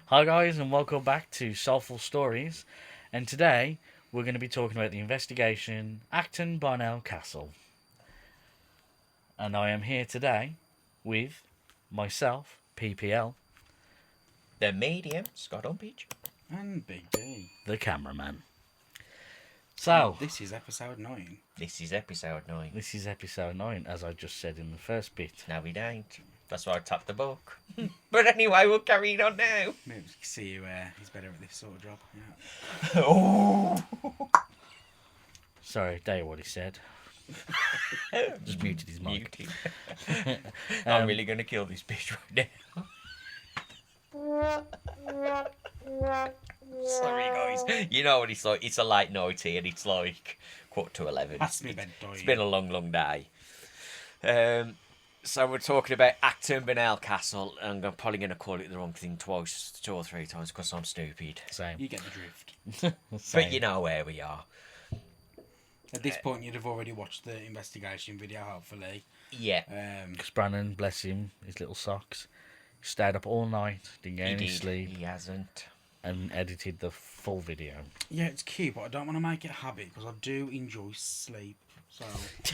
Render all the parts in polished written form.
Hi guys, and welcome back to Soulful Stories. And today we're going to be talking about the investigation Acton Burnell Castle. And I am here today with myself, PPL, The medium, Scott on Beach. And Big D. the cameraman. So This is episode 9. This is episode 9. this is episode 9, as I just said in the first bit. No, we don't. That's why I tapped the book. But anyway, we'll carry on now. Maybe we can see who he's better at this sort of job. Yeah. Oh! Sorry, Dave what he said. Just muted his mic. Muted. I'm really going to kill this bitch right now. Sorry, guys. You know what it's like. It's a late night here, and it's like 11:15. That's me bedtime. It's been a long, long day. So we're talking about Acton Burnell Castle, and I'm probably going to call it the wrong thing twice, 2 or 3 times, because I'm stupid. Same. You get the drift. But you know where we are. At this point, you'd have already watched the investigation video, hopefully. Yeah. Because Brandon, bless him, his little socks, stayed up all night, didn't get any sleep, He hasn't. and edited the full video. Yeah, it's cute, but I don't want to make it a habit, because I do enjoy sleep. So,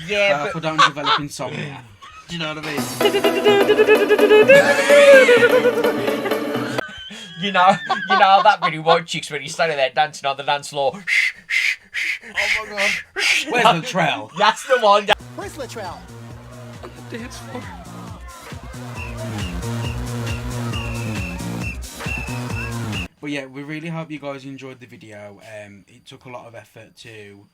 Yeah, if I don't develop insomnia. Do you know what I mean? you know that really white chicks when you're standing there dancing on the dance floor. Shh, shh, shh. Oh my god. Where's the trail? That's the one. Where's Latrell? Dance floor. But yeah, we really hope you guys enjoyed the video. It took a lot of effort to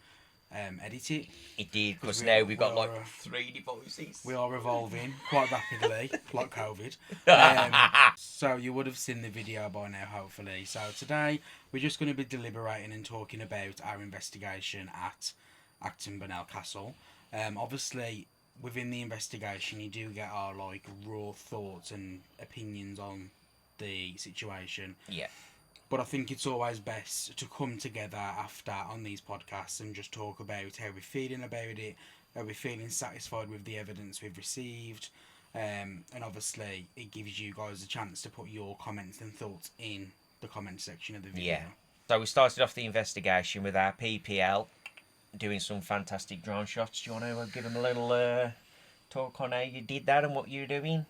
edit it. It did, because we now are- we've got we like are, 3 devices. We are evolving quite rapidly, like COVID. So you would have seen the video by now, hopefully. So today we're just going to be deliberating and talking about our investigation at Acton Burnell Castle. Obviously, within the investigation, you do get our like raw thoughts and opinions on the situation. Yeah. But I think it's always best to come together after on these podcasts and just talk about how we're feeling about it, are we feeling satisfied with the evidence we've received, and obviously it gives you guys a chance to put your comments and thoughts in the comment section of the video. Yeah. So we started off the investigation with our PPL doing some fantastic drone shots. Do you want to give them a little talk on how you did that and what you're doing?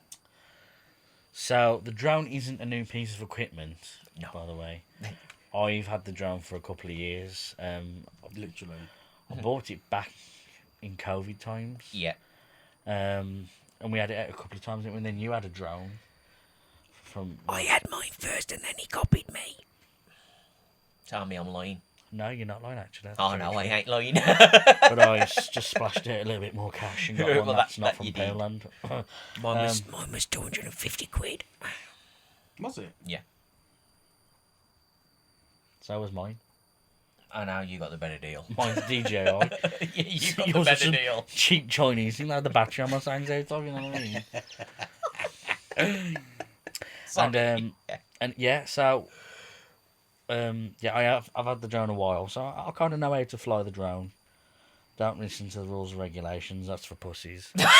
So the drone isn't a new piece of equipment, No. by the way. I've had the drone for a couple of years. Literally. I bought it back in COVID times. Yeah. And we had it out a couple of times, and then you had a drone. I had mine first and then he copied me. Tell me I'm lying. No, you're not lying, actually. That's Oh very no, true. I ain't lying. But I just splashed out a little bit more cash and got one Well, that's that not from you did. Poundland. Mine was 250 quid. Was it? Yeah. So was mine. I know you got the better deal. Mine's DJI. you got the Yours is better some deal. cheap Chinese. You know the battery on my signs out of, you know what I mean? Sorry. And yeah, so yeah, I've had the drone a while, so I kind of know how to fly the drone. Don't listen to the rules and regulations. That's for pussies. Just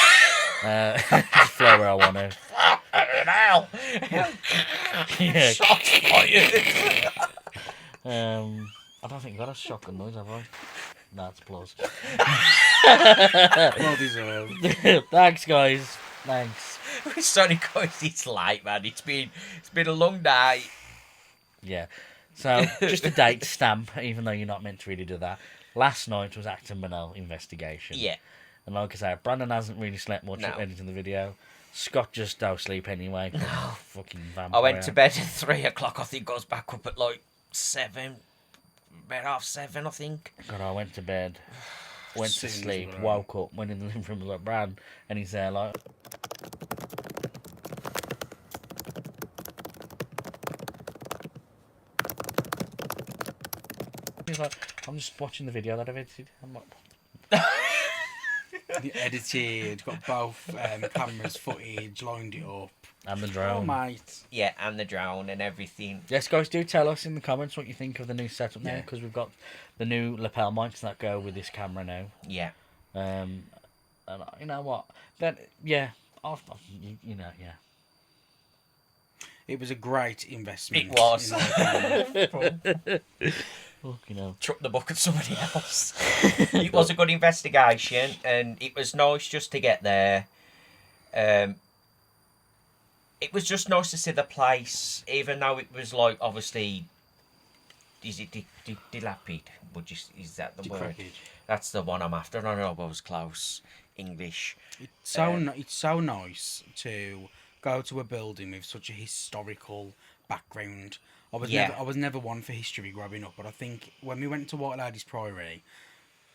fly where I want to. Now. Yeah. Shots fired. I don't think I got a shotgun noise, have I? No, it's applause. Well deserved. Thanks, guys. Thanks. Sorry, guys, it's late, man. It's been a long day. Yeah. So, just a date stamp, even though you're not meant to really do that. Last night was Acton Burnell investigation. Yeah. And like I say, Brandon hasn't really slept much No. editing the video. Scott just don't sleep anyway. No. Fucking vampire. I went to bed at 3 o'clock. I think I was back up at like 7, about 7:30, I think. God, I went to bed, went to Soon as sleep, well. woke up, went in the living room, was like, Brad, and he's there like... He's like, I'm just watching the video that I've edited. I'm like, The edited, got both cameras, footage, lined it up. and the Oh, drone. mate. Yeah, and the drone and everything. Yes, guys, do tell us in the comments what you think of the new setup now, Yeah. because we've got the new lapel mics that go with this camera now. Yeah. And you know what? Then yeah, you know, yeah. It was a great investment. It was. in my opinion. Fucking hell. Chuck the book at somebody else. It was a good investigation, and it was nice just to get there. It was just nice to see the place, even though it was like, obviously, is it dilapidated? Is that the word? Decrepit. That's the one I'm after. I don't know if I was close. English. It's so nice to go to a building with such a historical background. I was never one for history growing up, but I think when we went to White Ladies Priory,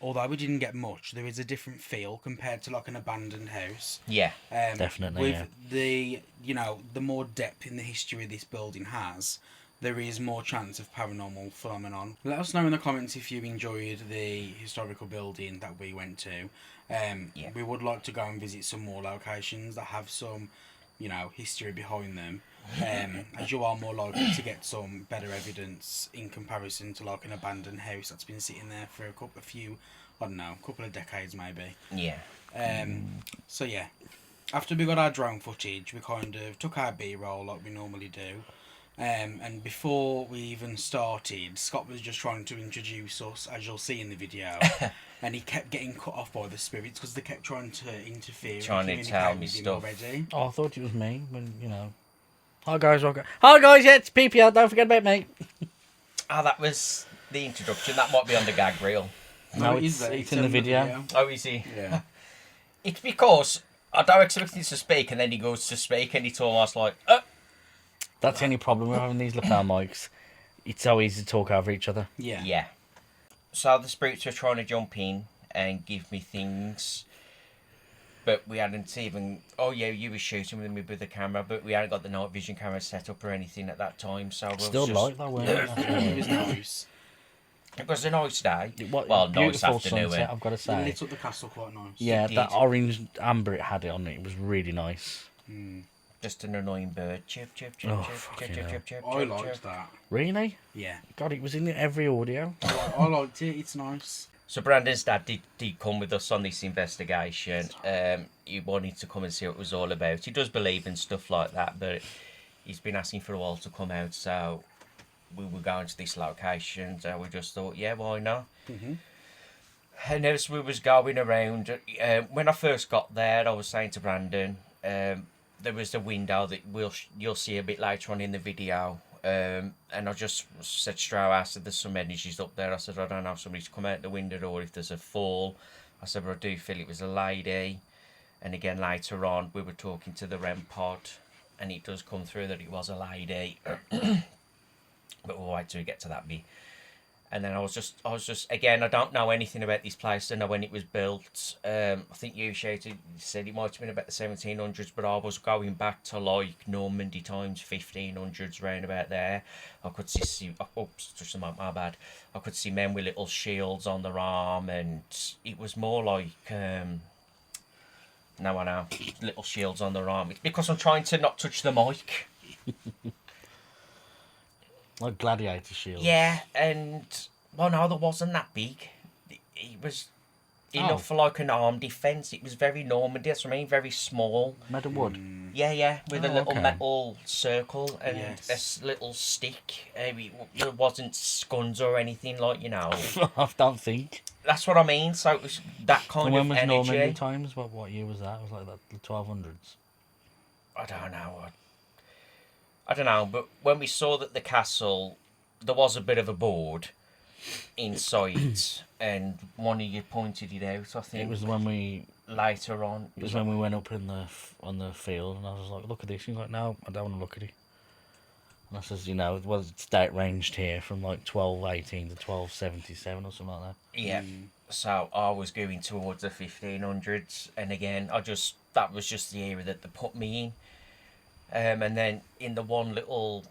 although we didn't get much, there is a different feel compared to like an abandoned house. Yeah. Definitely, With the the more depth in the history this building has, there is more chance of paranormal phenomenon. Let us know in the comments if you enjoyed the historical building that we went to. We would like to go and visit some more locations that have some, history behind them. As you are more likely to get some better evidence in comparison to like an abandoned house that's been sitting there for a couple of decades maybe. Yeah. So yeah, after we got our drone footage, we kind of took our B-roll like we normally do. And before we even started, Scott was just trying to introduce us, as you'll see in the video, and he kept getting cut off by the spirits because they kept trying to interfere. Trying to tell me stuff. Already. Oh, I thought it was me when, Hi guys, Hi guys, yeah, it's PPL, don't forget about me. That was the introduction. That might be on the gag reel. No, it's in the video. Oh, is he? Yeah. It's because I don't expect him to speak, and then he goes to speak, and it's almost like, That's the only problem with having these lapel mics. It's so easy to talk over each other. Yeah. Yeah. So the spirits were trying to jump in and give me things, but we hadn't even... Oh, yeah, you were shooting with me with the camera, but we hadn't got the night vision camera set up or anything at that time, so... Still light though, weren't it? It was nice. It was a nice day. Well, nice beautiful afternoon. sunset, I've got to It say. lit up the castle quite nice. Yeah, It that did. orange amber it had it on it was really nice. Just an annoying bird. Chirp, chirp, chirp, Oh, chirp, fucking chirp, chirp, hell. chirp, chirp, I chirp, liked chirp. that. Really? Yeah. God, it was in every audio. I liked it. It's nice. So Brandon's dad did come with us on this investigation. He wanted to come and see what it was all about. He does believe in stuff like that, but he's been asking for a while to come out, so we were going to this location, so we just thought, yeah, why not? Mm-hmm. And as we was going around, when I first got there, I was saying to Brandon, there was a window that you'll see a bit later on in the video, and I just said straight out, I said, there's some energies up there. I said, I don't know if somebody's come out the window or if there's a fall. I said, but I do feel it was a lady. And again, later on, we were talking to the REM pod, and it does come through that it was a lady. But we'll wait till we get to that bit. And then I was just again, I don't know anything about this place. I don't know when it was built. I think you said it might have been about the 1700s, but I was going back to like Normandy times 1500s, round about there. I could see oops, just my bad. I could see men with little shields on their arm, and it was more like no, I know, little shields on their arm. It's because I'm trying to not touch the mic. Like gladiator shields. Yeah, and well, no, there wasn't that big. It was enough for like an arm defence. It was very Normandy, that's what I mean, very small. Made of wood. Yeah, with a little okay. metal circle and Yes. a little stick. There wasn't guns or anything like, I don't think. That's what I mean. So it was that kind And when of was energy. Normandy times? What year was that? It was like the 1200s. I don't know. I don't know, but when we saw that the castle, there was a bit of a board inside, and one of you pointed it out. I think It was when we later on. It was when we went up on the field, and I was like, "Look at this." He's like, "No, I don't want to look at it." And I says, well, it's date ranged here from like 1218 to 1277 or something like that. Yeah. So I was going towards the 1500s, and again, that was just the area that they put me in. And then in the one little,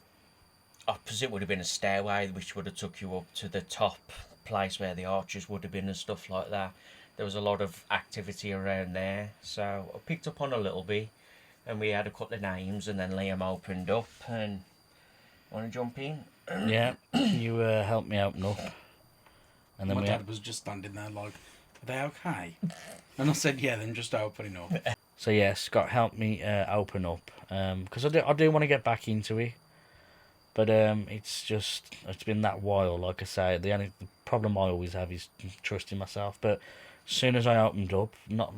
I presume it would have been a stairway which would have took you up to the top place where the archers would have been and stuff like that. There was a lot of activity around there, so I picked up on a little bit, and we had a couple of names, and then Liam opened up, and want to jump in? Yeah, you helped me open up, and then My we dad was just standing there like, are they okay? And I said, yeah, then just opening up. So yeah, Scott helped me open up because I do want to get back into it, but it's been that while. Like I say, the problem I always have is trusting myself. But as soon as I opened up, not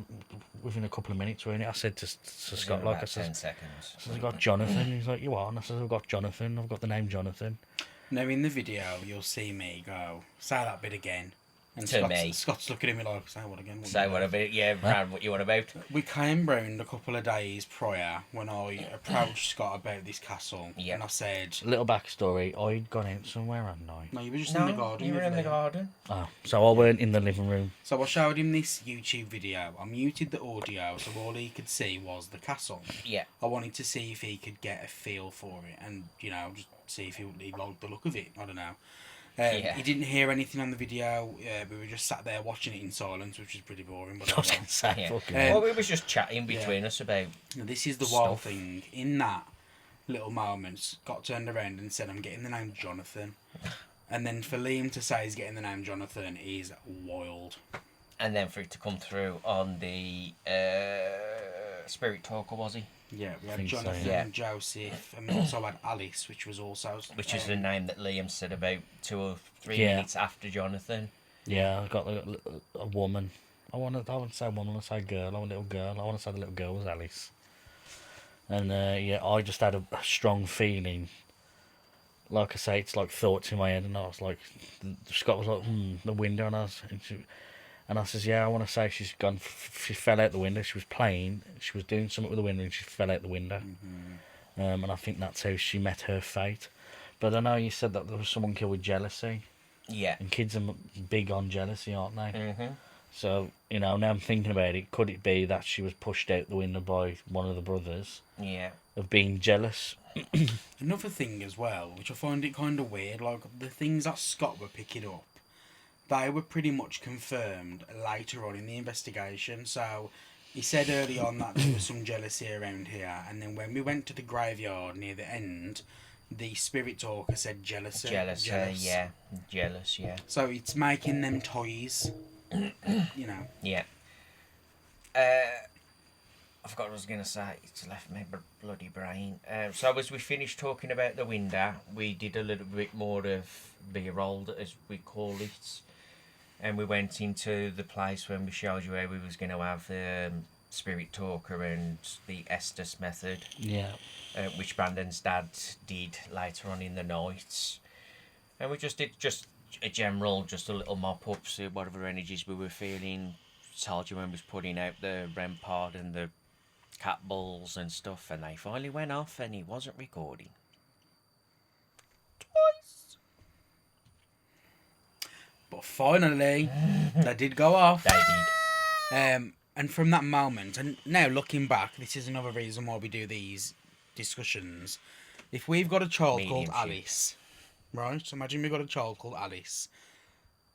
within a couple of minutes, really, I said to Scott, like I said, 10 seconds. I said, I've got Jonathan. He's like, you are? And I said, I've got Jonathan. I've got the name Jonathan. Now in the video, you'll see me go, say that bit again. And To me. Scott's looking at me like, say what again? Say what about, yeah, Brad, what you want about? We came round a couple of days prior when I approached Scott about this castle. Yeah. And I said, Little backstory, I'd gone out somewhere, hadn't I? no, you were just in the garden. you were in the weren't you? garden. Oh, so I weren't in the living room. So I showed him this YouTube video. I muted the audio so all he could see was the castle. Yeah. I wanted to see if he could get a feel for it and, you know, just see if he liked the look of it. I don't know. Yeah. He didn't hear anything on the video. We were just sat there watching it in silence, which is pretty boring. But I was going to say, Yeah. fucking Um, Well, we was just chatting between us about... Now, this is the Stuff. wild thing. In that little moment, Scott turned around and said, I'm getting the name Jonathan. And then for Liam to say he's getting the name Jonathan is wild. And then for it to come through on the Spirit Talker, was he? Yeah, we had Think so, Jonathan, yeah. Joseph, and we also had Alice, which was also... Which is the name that Liam said about 2 or 3 Yeah. minutes after Jonathan. yeah, I got a woman. I wouldn't say woman, I want to say girl. I want a little girl. I want to say the little girl was Alice. And yeah, I just had a strong feeling. Like I say, it's like thoughts in my head, and I was like, Scott was like, the window, and I says, yeah, I want to say she's gone. She fell out the window. She was playing. She was doing something with the window, and she fell out the window. And I think that's how she met her fate. But I know you said that there was someone killed with jealousy, Yeah. and kids are big on jealousy, aren't they? Mm-hmm. So now I'm thinking about it. Could it be that she was pushed out the window by one of the brothers Yeah. of being jealous? Another thing as well, which I find it kind of weird, like the things that Scott were picking up, they were pretty much confirmed later on in the investigation. So he said early on that there was some jealousy around here, and then when we went to the graveyard near the end, the spirit talker said jealousy. Jealous, yeah. Jealous, yeah. So it's making them toys, you know. Yeah. I forgot what I was going to say. It's left my bloody brain. So as we finished talking about the window, we did a little bit more of B-roll, as we call it. And we went into the place when we showed you where we was going to have the spirit talker and the Estes method, Yeah. which Brandon's dad did later on in the night. And we just did just a general, just a little mop-up, see whatever energies we were feeling. Told you when we was putting out the REM pod and the cat balls and stuff, and they finally went off and he wasn't recording. Twice. But finally, they did go off. They did. And from that moment, and now looking back, this is another reason why we do these discussions. If we've got a child called Mediumship. Alice, right? So imagine we've got a child called Alice.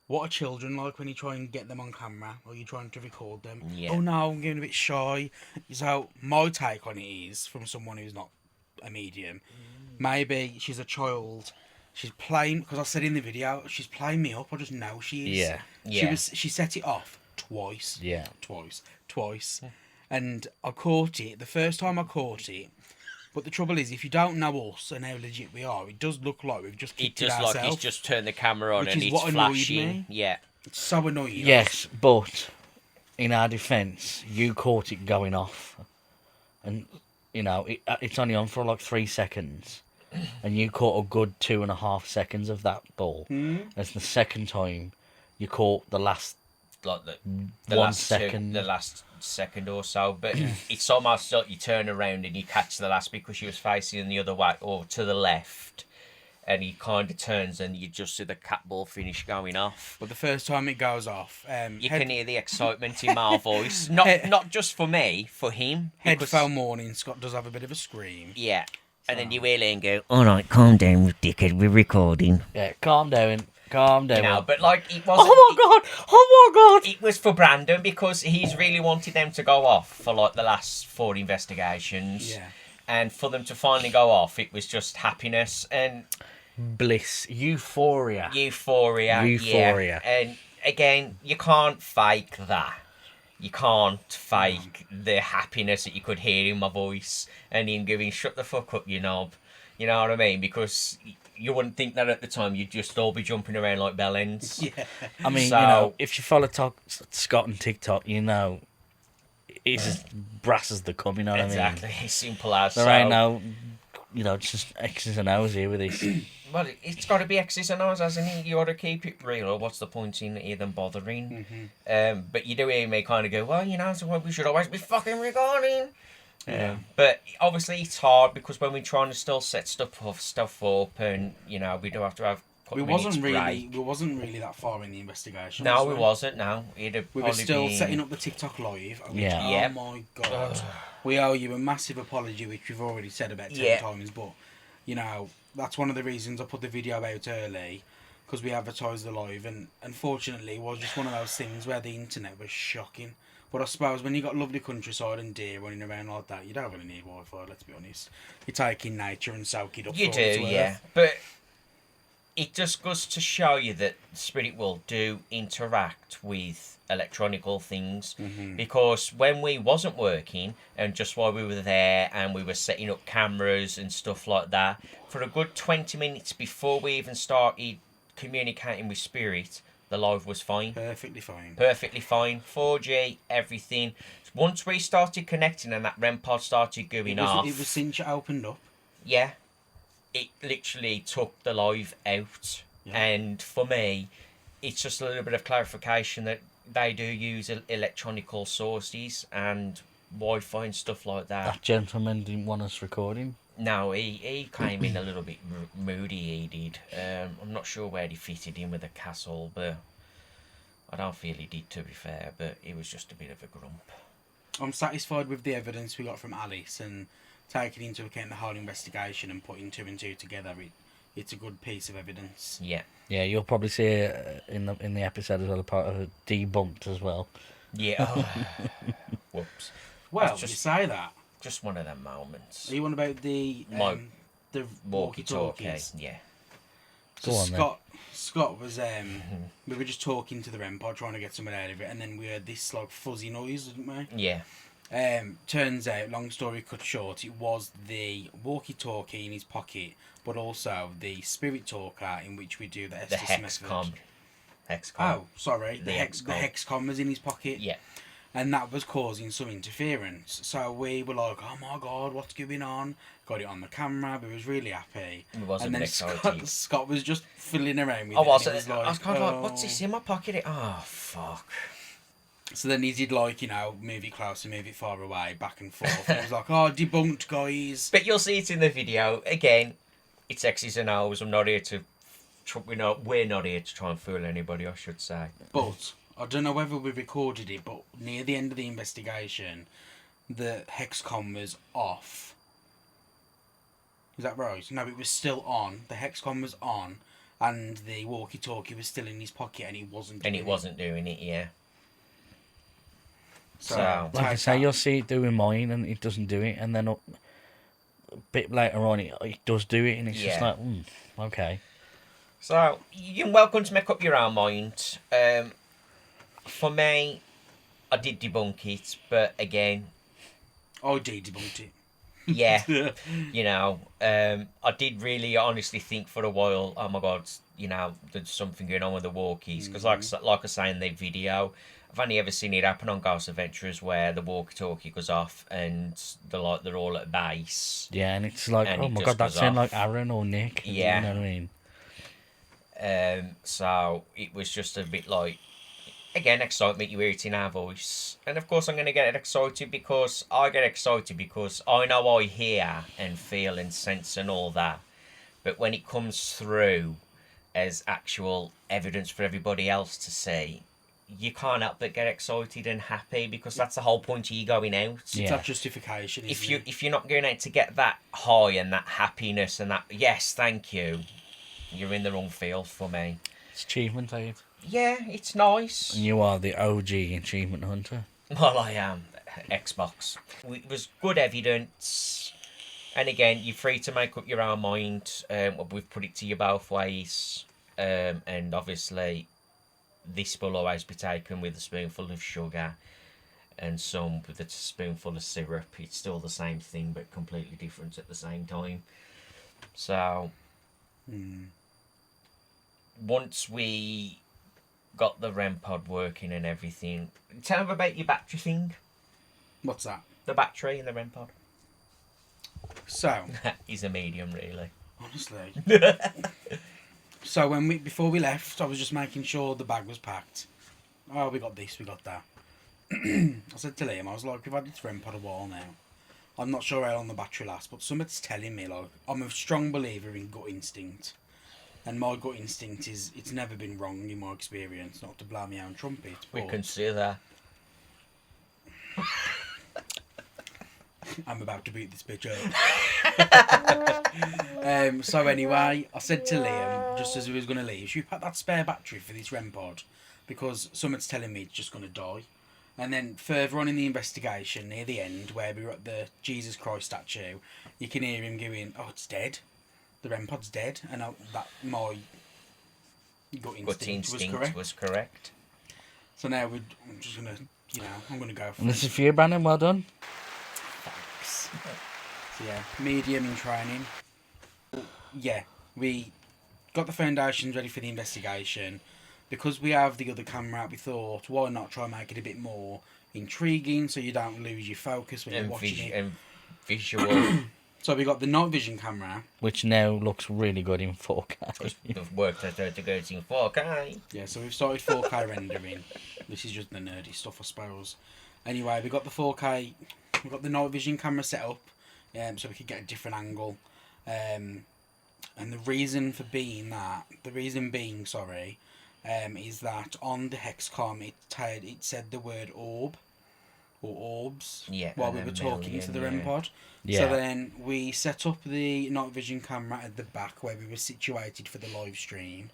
What are children like when you try and get them on camera or you're trying to record them? Yeah. Oh no, I'm getting a bit shy. So my take on it is, from someone who's not a medium, maybe she's a child. She's playing, because I said in the video, she's playing me up. I just know she is. Yeah. Yeah. She set it off twice. Yeah. Twice. And I caught it. The first time I caught it. But the trouble is, if you don't know us and how legit we are, it does look like we've just It kicked it just ourselves. like he's just turned the camera on Which and is it's what annoyed flashing. me. Yeah. It's so annoying. Yes, but in our defence, you caught it going off, and it's only on for like 3 seconds, and you caught a good 2.5 seconds of that ball. As the second time, you caught the last. Like the 1 last second. the last second or so, but it's almost like you turn around and you catch the last because she was facing the other way or to the left, and he kind of turns and you just see the cat ball finish going off. But the first time it goes off, You can hear the excitement in my voice, not just for me, for him. because- headphone morning, Scott does have a bit of a scream. Yeah, and then you hear Liam go, "All right, calm down, dickhead. We're recording." Yeah, calm down. Calm down. You know, but like it wasn't. Oh my god! Oh my god! It was for Brandon because he's really wanted them to go off for like the last 4 investigations. Yeah. And for them to finally go off, it was just happiness and Bliss, euphoria. euphoria. Euphoria. Yeah. And again, you can't fake that. You can't fake the happiness that you could hear in my voice and him going, "Shut the fuck up, you knob." You know what I mean? Because you wouldn't think that at the time. You'd just all be jumping around like bellends. Yeah. I mean, So- you know, if you follow Scott on TikTok, you know, he's as brass as they come, you know what I mean? Exactly. Simple as. There ain't no, you know, just X's and O's here with this. Well, it's got to be X's and O's, hasn't it? You ought to keep it real, or what's the point in even bothering? But you do hear me kind of go, well, you know, so we should always be fucking recording. But obviously it's hard because when we're trying to still set stuff up, and you know, we do have to have. We wasn't really that far in the investigation. No, was we wasn't. No, it'd We were probably still been- setting up the TikTok live. Which, Yeah. Oh Yep. my god. We owe you a massive apology, which we've already said about 10 Yeah. times. But you know, that's one of the reasons I put the video out early, because we advertised the live, and unfortunately, it was just one of those things where the internet was shocking. But I suppose when you got lovely countryside and deer running around like that, you don't really need Wi-Fi. Let's be honest. You take in nature and soak it up. You for do, all it's worth. yeah. But it just goes to show you that Spirit World do interact with electronical things, because when we wasn't working and just while we were there and we were setting up cameras and stuff like that, for a good 20 minutes before we even started communicating with Spirit, the live was fine. Perfectly fine. Perfectly fine. 4G, everything. Once we started connecting and that REM pod started going off, It was since it opened up. yeah, it literally took the live out. Yeah. And for me, it's just a little bit of clarification that they do use electronical sources and Wi-Fi and stuff like that. That gentleman didn't want us recording. No, he came in a little bit moody, he did. I'm not sure where he fitted in with the castle, but I don't feel he did, to be fair, but he was just a bit of a grump. I'm satisfied with the evidence we got from Alice, and taking into account the whole investigation and putting two and two together, it's a good piece of evidence. Yeah. Yeah, you'll probably see it in the episode as well, a part of it debunked as well. Yeah. Whoops. Well, That's you just- say that. Just one of them moments. Are you on about the Walkie-talkie, walkie-talkies? yeah. So Go on then. Scott was we were just talking to the REM pod trying to get something out of it, and then we heard this like fuzzy noise, didn't we? Yeah. Turns out, long story cut short, it was the walkie-talkie in his pocket, but also the spirit talker in which we do the The Estes method. Hexcom. Oh, sorry. The The hexcom. hexcom was in his pocket. Yeah. And that was causing some interference. So we were like, oh my god, what's going on? Got it on the camera, we was really happy. We was a and bit then excited. Scott was just fiddling around with I it. was. and it I was kind of like, what's oh. this in my pocket? Oh, fuck. So then he did like, move it closer, move it far away, back and forth. And I was like, oh, debunked, guys. But you'll see it in the video. Again, it's X's and O's. I'm not here to... We're not here to try and fool anybody, I should say. But I don't know whether we recorded it, but near the end of the investigation, the hexcom was off. Is that right? No, it was still on. The hexcom was on, and the walkie-talkie was still in his pocket, and he wasn't. And doing it wasn't doing it, yeah. So, Like I take say, that. you'll see it doing mine, and it doesn't do it, and then a bit later on, it does do it, and it's just Yeah. like, okay. So, you're welcome to make up your own mind. For me, I did debunk it, but again, I did debunked it. yeah, I did really honestly think for a while, oh my god, there's something going on with the walkies. Because like I say in the video, I've only ever seen it happen on Ghost Adventurers where the walkie-talkie goes off and they're all at base. Yeah, and it's like, And oh it my just god, that goes sounds off. like Aaron or Nick. Yeah. You know what I mean? So it was just a bit like, again, excitement, you hear it in our voice. And of course I'm going to get excited because I know I hear and feel and sense and all that. But when it comes through as actual evidence for everybody else to see, you can't help but get excited and happy, because that's the whole point of you going out. Yeah. It's that justification. If you're not going out to get that high and that happiness and that, yes, thank you, you're in the wrong field for me. It's achievement, Aid. Yeah, it's nice. And you are the OG achievement hunter. Well, I am. Xbox. It was good evidence. And again, you're free to make up your own mind. We've put it to you both ways. And obviously, this will always be taken with a spoonful of sugar. and some with a spoonful of syrup. It's still the same thing, but completely different at the same time. So, once we got the REM pod working and everything, tell them about your battery thing. What's that? The battery in the REM pod. So, He's a medium, really. honestly. So before we left, I was just making sure the bag was packed. Oh, we got this, we got that. I said to Liam, I was like, we've had this REM pod a while now. I'm not sure how long the battery lasts, but something's telling me, like, I'm a strong believer in gut instinct. And my gut instinct is, it's never been wrong in my experience, not to blow my own trumpet. We But can see that. I'm about to beat this bitch up. So anyway, I said to Liam, just as we was going to leave, should we pack that spare battery for this REM pod? Because something's telling me it's just going to die. And then further on in the investigation, near the end, where we were at the Jesus Christ statue, you can hear him going, "Oh, it's dead. The REM pod's dead." And my gut instinct was correct. So now I'm just going to, I'm going to go for And this is for you, Brandon. Well done. Thanks. So yeah, medium in training. Yeah, we got the foundations ready for the investigation. Because we have the other camera out, we thought, why not try and make it a bit more intriguing so you don't lose your focus when you're watching it. And visual. So we got the night vision camera. Which now looks really good in 4K. We've worked out how to go to 4K. Yeah, so we've started 4K rendering. This is just the nerdy stuff, I suppose. Anyway, we got the 4K, we got the night vision camera set up so we could get a different angle. And the reason being, is that on the hexcom it said the word orb or orbs while we were talking to the REM pod. Yeah. So then we set up the night vision camera at the back where we were situated for the live stream.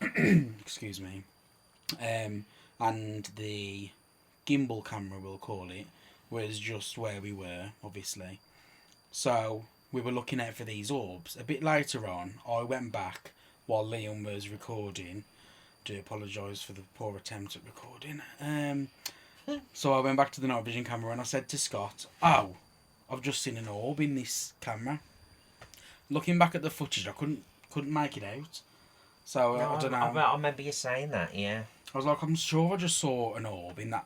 Excuse me. And the gimbal camera, we'll call it, was just where we were, obviously. So we were looking out for these orbs. A bit later on, I went back while Liam was recording. Do apologise for the poor attempt at recording. So I went back to the night vision camera and I said to Scott, "Oh, I've just seen an orb in this camera." Looking back at the footage, I couldn't make it out. So I don't know. I remember you saying that. Yeah. I was like, I'm sure I just saw an orb in that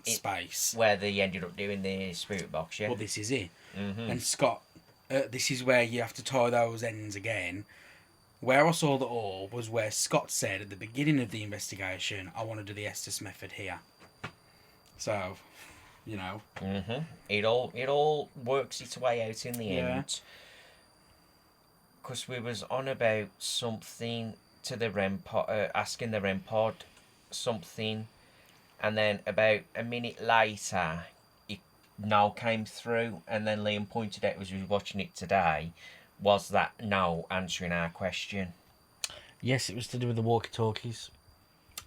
space where they ended up doing the spirit box. Yeah. Well, this is it. Mm-hmm. And Scott, this is where you have to tie those ends again. Where I saw the orb was where Scott said at the beginning of the investigation, "I want to do the Estes method here." So, Mm-hmm. It all works its way out in the end. Because we was on about something to the REM pod, asking the REM pod something, and then about a minute later, it now came through, and then Liam pointed out as we were watching it today, was that no answering our question. Yes, it was to do with the walkie-talkies.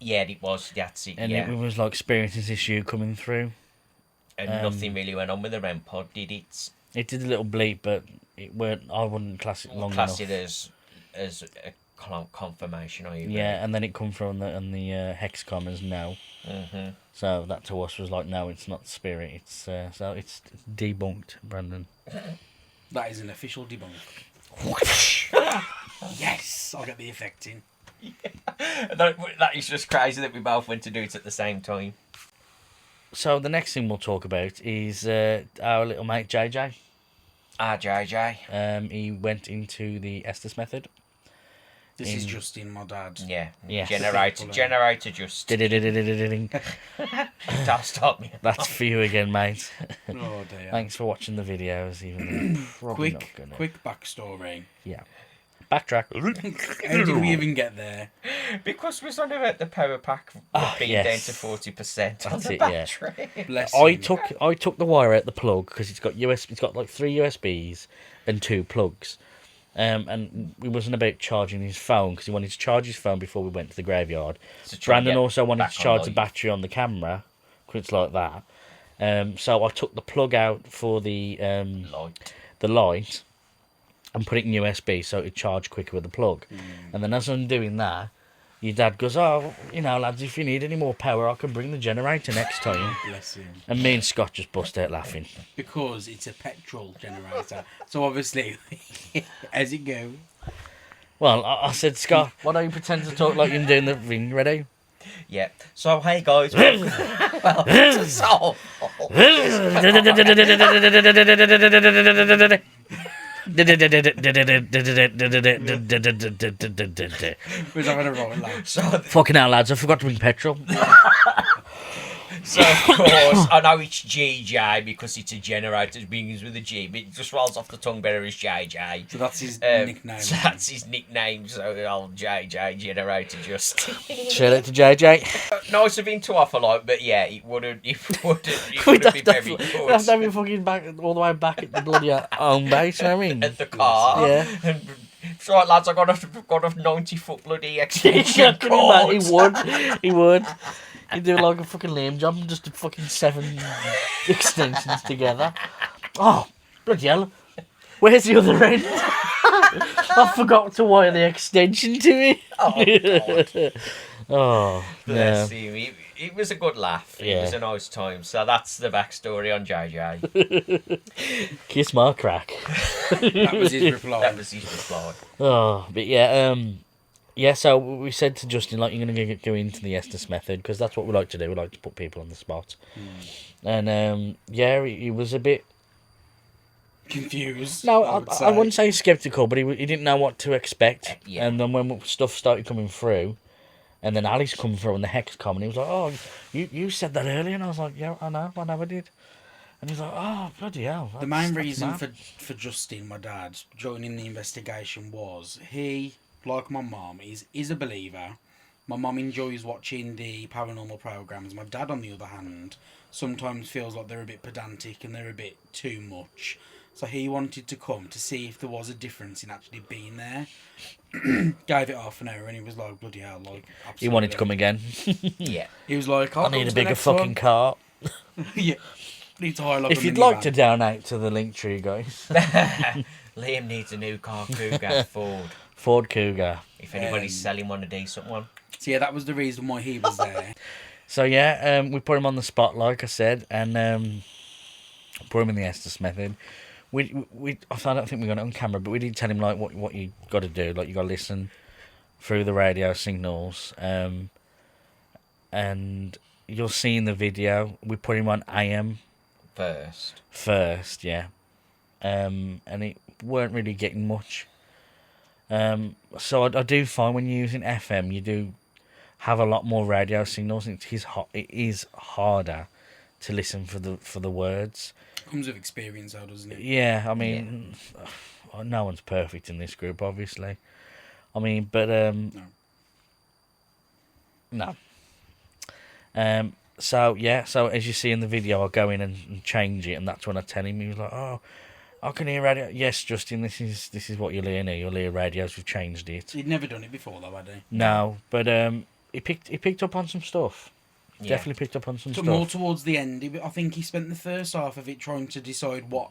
Yeah, it was. That's it. And yeah. it was like experiencing this issue coming through. And nothing really went on with the REM pod, did it? It did a little bleep, but I wouldn't class it long enough. Class it as a confirmation, or Yeah, and then it come from on the hexcom as no. Mm-hmm. So that to us was like, no, it's not spirit. It's so it's debunked, Brandon. That is an official debunk. Yes, I'll get the effect in. Yeah. That is just crazy that we both went to do it at the same time. So the next thing we'll talk about is our little mate JJ. JJ. He went into the Estes method. This is Justin, my dad. Yeah. Yes. Generator just. Don't stop me. That's for you again, mate. Oh dear. Thanks for watching the videos, even though probably not gonna. Quick backstory. Yeah. Backtrack. How did we even get there? Because we're on about the power pack being down to 40% That's on the it, battery. Yeah. Bless I him. took the wire out the plug because it's got like 3 USBs and 2 plugs. And we wasn't about charging his phone because he wanted to charge his phone before we went to the graveyard. Brandon also wanted to charge the battery on the camera because it's like that. So I took the plug out for the light and put it in USB so it'd charge quicker with the plug. And then as I'm doing that, your dad goes, oh, you know, lads, if you need any more power, I can bring the generator next time. Bless him. And me and Scott just bust out laughing. Because it's a petrol generator. So obviously, as it goes. Well, I said, Scott, why don't you pretend to talk like you're doing the ring? Ready? Yeah. So, hey guys. Welcome to Soulful. We're having a rolling laugh. So, Fucking hell, lads, I forgot to bring petrol. so, of course, I know it's GJ because it's a generator, it begins with a G, but it just rolls off the tongue better as JJ. So that's his nickname. So that's his nickname, so the old JJ generator just. Shout out to JJ. Nice of him to offer, like, but yeah, it wouldn't be We'd very have to good. have him fucking back all the way back at the bloody home base, you know what I mean? At the car. Yeah. And, it's right, lads, I got a 90-foot bloody extension He cord. would. He'd do like a fucking lame job and just do fucking 7 extensions together. Oh, bloody hell. Where's the other end? I forgot to wire the extension to it. Oh, God. Oh, Bless yeah. him. It was a good laugh. Yeah. It was a nice time. So that's the backstory on JJ. Kiss my crack. That was his reply. That was his reply. Oh, but yeah, so we said to Justin, like, you're going to go into the Estes method, because that's what we like to do. We like to put people on the spot. And, yeah, he was a bit... Confused. No, would I say. wouldn't say sceptical, but he didn't know what to expect. Yeah. And then when stuff started coming through, and then Ali's coming through and the hex come, and he was like, oh, you said that earlier. And I was like, yeah, I know, I never did. And he's like, oh, bloody hell. The main that's reason mad. for Justin, my dad, joining the investigation was he, like my mum, is a believer. My mum enjoys watching the paranormal programs. My dad, on the other hand, sometimes feels like they're a bit pedantic and they're a bit too much. So he wanted to come to see if there was a difference in actually being there. Gave it half an hour and he was like, bloody hell, like, absolutely. He wanted to come again. Yeah. He was like, I need a bigger fucking car. Yeah. Need to hire like If a you'd like to minivan. donate to the link tree, guys. Liam needs a new car, Cougar, Ford. Ford Cougar. If anybody's selling one, a decent one. So yeah, that was the reason why he was there. So yeah, we put him on the spot, like I said, and put him in the Estes method. I don't think we got it on camera, but we did tell him like what you got to do. Like, you got to listen through the radio signals, and you'll see in the video we put him on AM first, yeah, and it weren't really getting much. So I do find when you're using FM, you do have a lot more radio signals. It is harder to listen for the words. Comes with experience, though, doesn't it? Yeah, I mean, no one's perfect in this group, obviously. I mean, but no. So yeah, so as you see in the video, I go in and change it, and that's when I tell him. He was like, "Oh, I can hear radio." Yes, Justin, this is what you'll hear now. You'll hear radios. We've changed it. He'd never done it before, though, had he? No, but he picked up on some stuff. Yeah. Definitely picked up on some stuff. More towards the end. I think he spent the first half of it trying to decide what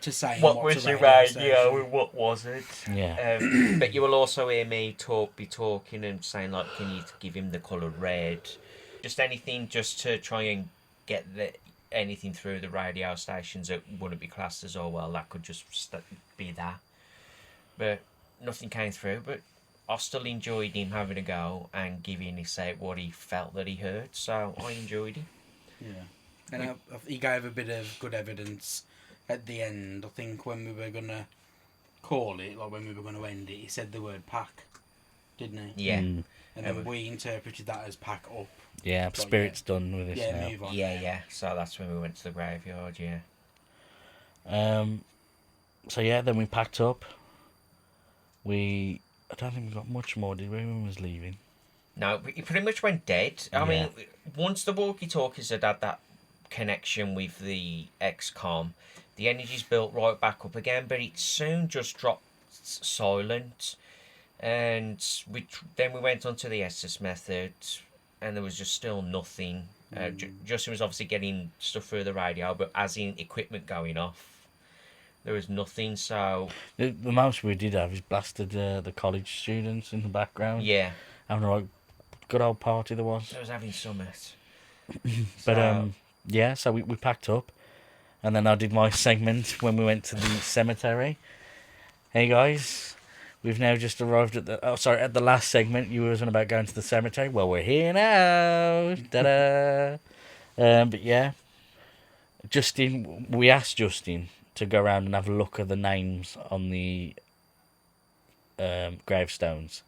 to say. and What was to the radio radio station. and what was it? Yeah. But you will also hear me be talking and saying, like, can you give him the colour red? Just anything just to try and get anything through the radio stations that wouldn't be classed as, oh, well, that could just be that. But nothing came through, but I still enjoyed him having a go and giving his out what he felt that he heard, so I enjoyed it. Yeah. And he gave a bit of good evidence at the end. I think when we were going to call it, like when we were going to end it, he said the word pack, didn't he? Yeah. And then we interpreted that as pack up. Yeah, Spirit's done with this Yeah, now. move on. Yeah. So that's when we went to the graveyard, yeah. So yeah, then we packed up. I don't think we got much more, did we, when we was leaving? No, he pretty much went dead. I mean, once the walkie-talkies had that connection with the XCOM, the energy's built right back up again, but it soon just dropped silent. And then we went on to the Estes method, and there was just still nothing. Justin was obviously getting stuff through the radio, but as in equipment going off, there was nothing, so... The most we did have is blasted the college students in the background. Yeah. Having a good old party there was. I was having summit. But yeah, so we packed up, and then I did my segment when we went to the cemetery. Hey guys, we've now just arrived at the last segment. You were about going to the cemetery. Well, we're here now. Ta-da! But yeah, we asked Justin to go around and have a look at the names on the gravestones,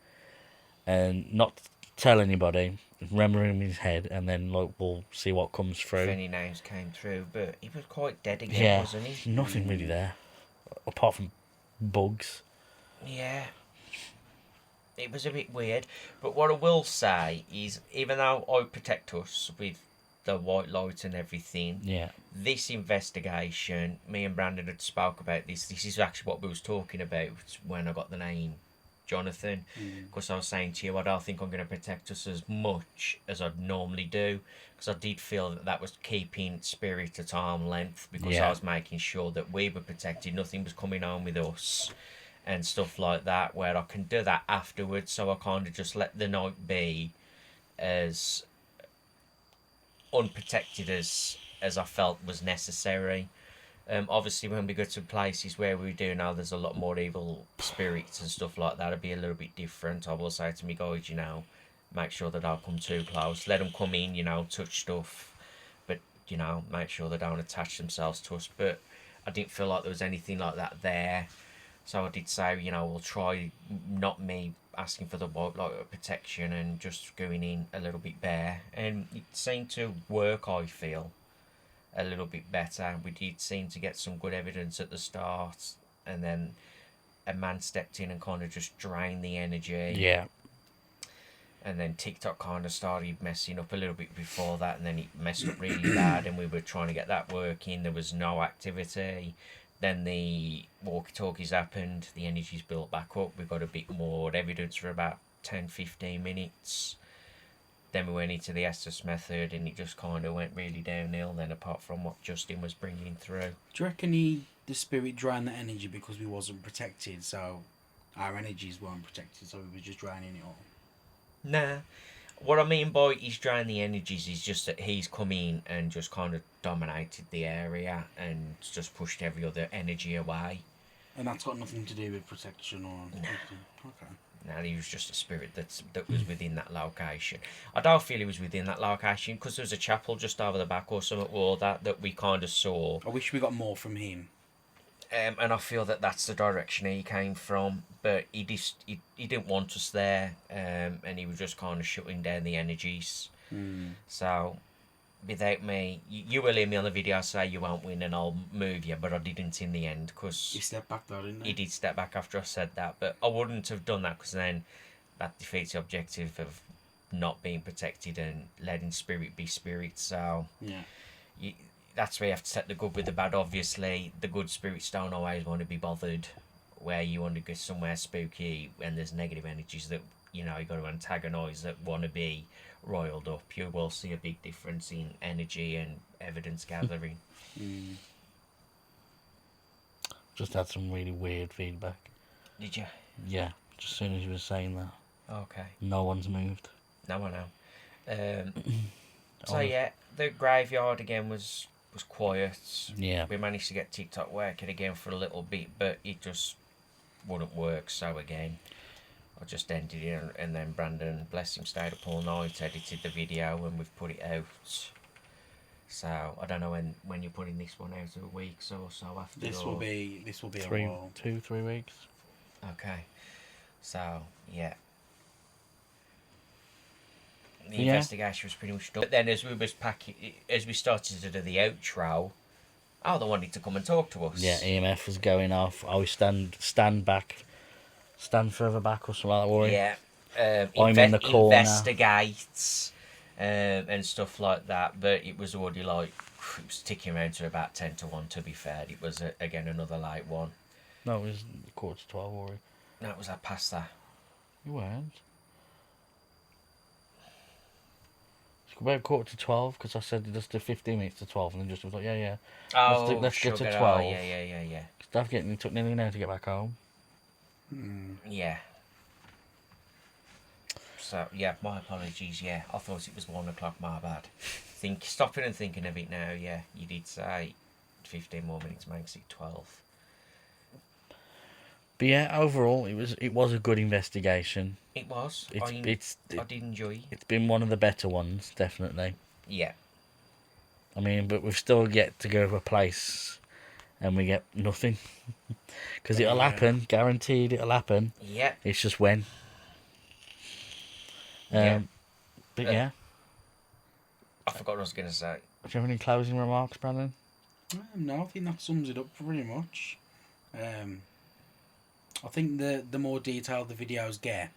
and not tell anybody. Remember in his head, and then we'll see what comes through. If any names came through, but he was quite dead again, wasn't he? Nothing really there, apart from bugs. Yeah. It was a bit weird, but what I will say is, even though I protect us with the white light and everything, this investigation, me and Brandon had spoke about this. This is actually what we was talking about when I got the name Jonathan, because I was saying to you, I don't think I'm going to protect us as much as I'd normally do, because I did feel that was keeping spirit at arm's length, because I was making sure that we were protected, nothing was coming on with us and stuff like that, where I can do that afterwards. So I kind of just let the night be as unprotected as I felt was necessary. Obviously, when we go to places where we do know there's a lot more evil spirits and stuff like that, it'll be a little bit different. I will say to me guys, make sure they don't come too close. Let them come in, touch stuff, but, make sure they don't attach themselves to us. But I didn't feel like there was anything like that there. So I did say, we'll try not me asking for the white light of protection and just going in a little bit bare. And it seemed to work, I feel, a little bit better. We did seem to get some good evidence at the start, and then a man stepped in and kind of just drained the energy. Yeah. And then TikTok kind of started messing up a little bit before that, and then it messed up really bad, and we were trying to get that working. There was no activity. Then the walkie-talkies happened, the energy's built back up, we got a bit more evidence for about 10-15 minutes. Then we went into the Estes method, and it just kind of went really downhill then, apart from what Justin was bringing through. Do you reckon the spirit drained the energy because we wasn't protected, so our energies weren't protected, so we were just draining it all? Nah. What I mean by he's drained the energies is just that he's come in and just kind of dominated the area and just pushed every other energy away. And that's got nothing to do with protection or anything? Okay. Now, he was just a spirit that was within that location. I don't feel he was within that location because there was a chapel just over the back or something, or that we kind of saw. I wish we got more from him. And I feel that's the direction he came from, but he didn't want us there, and he was just kind of shutting down the energies. So, without me, you will hear me on the video say you won't win and I'll move you, but I didn't in the end, because He stepped back though, didn't he? He did step back after I said that, but I wouldn't have done that, because then that defeats the objective of not being protected and letting spirit be spirit. So yeah. That's where you have to set the good with the bad. Obviously, the good spirits don't always want to be bothered, where you want to go somewhere spooky and there's negative energies that, you got to antagonise, that want to be roiled up. You will see a big difference in energy and evidence gathering. Just had some really weird feedback. Did you? Yeah, just as soon as you were saying that. Okay. No one's moved. No, I know. So yeah, the graveyard again was quiet. Yeah. We managed to get TikTok working again for a little bit, but it just wouldn't work. So again, I just ended it, and then Brandon, bless him, stayed up all night, edited the video, and we've put it out. So I don't know when you're putting this one out, a week or so after. This will be a while. 2-3 weeks. Okay. So yeah. The investigation was pretty much done. But then as we started to do the outro, they wanted to come and talk to us. Yeah, EMF was going off. I was stand further back or something like that, worry. Yeah. I'm in the corner. Investigates and stuff like that. But it was already it was ticking around to about 10 to 1, to be fair. It was, again, another late one. No, it was 11:45, worry. No, it was past that. You weren't. About 11:45, because I said let's do 15 minutes to 12, and then just was like, yeah. Let's get to 12. Yeah. It took nearly an hour to get back home. Yeah. So yeah, my apologies. Yeah, I thought it was 1 o'clock. My bad. Stopping and thinking of it now. Yeah, you did say 15 more minutes makes it 12. But yeah, overall, it was a good investigation. It was. I did enjoy it. It's been one of the better ones, definitely. Yeah. I mean, but we've still yet to go to a place and we get nothing. Because it'll happen, guaranteed it'll happen. Yeah. It's just when. Yeah. But yeah. I forgot what I was going to say. Do you have any closing remarks, Brandon? No, I think that sums it up pretty much. I think the more detailed the videos get,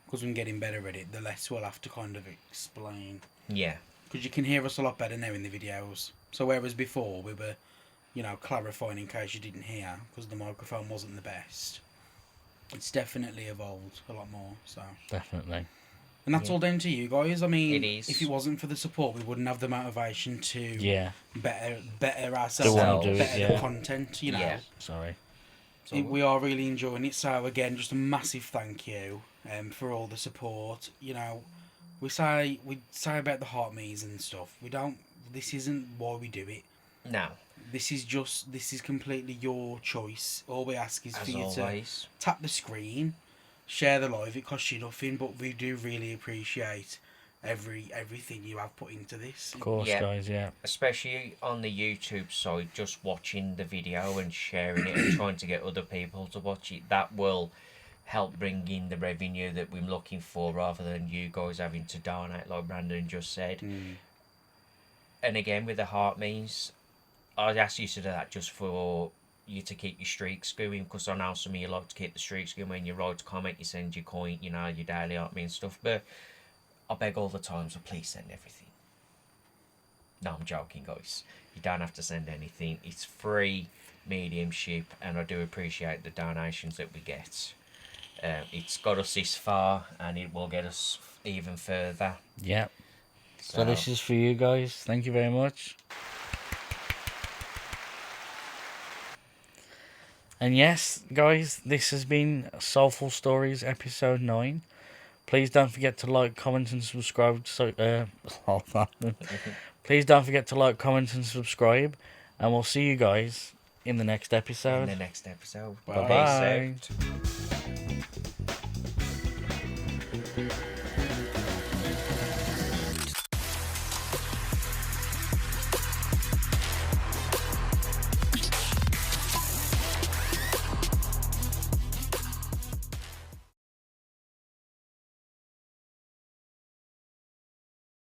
because we're getting better at it, the less we'll have to kind of explain. Yeah. Because you can hear us a lot better now in the videos. So whereas before we were, clarifying in case you didn't hear, because the microphone wasn't the best. It's definitely evolved a lot more. So Definitely. And that's all down to you guys. I mean, It is. if it wasn't for the support, we wouldn't have the motivation to better Don't ourselves, wanna do it, better the yeah. content. Yeah. Sorry. We are really enjoying it. So again, just a massive thank you for all the support. We say about the heart me's and stuff. We don't. This isn't why we do it. No. This is completely your choice. All we ask is for you to tap the screen, share the live. It costs you nothing, but we do really appreciate everything you have put into this. Of course, guys, yeah. Especially on the YouTube side, just watching the video and sharing it and trying to get other people to watch it. That will help bring in the revenue that we're looking for, rather than you guys having to donate, like Brandon just said. And again, with the heart means, I'd ask you to do that just for you to keep your streaks going, because I know some of you like to keep the streaks going. When you write a comment, you send your coin, your daily heart means stuff. But I beg all the time, so please send everything. No, I'm joking, guys. You don't have to send anything. It's free mediumship, and I do appreciate the donations that we get. It's got us this far, and it will get us even further. Yeah. So this is for you guys. Thank you very much. And yes, guys, this has been Soulful Stories episode 9. Please don't forget to like, comment, and subscribe. Please don't forget to like, comment, and subscribe. And we'll see you guys in the next episode. Bye. Bye-bye. Peace out.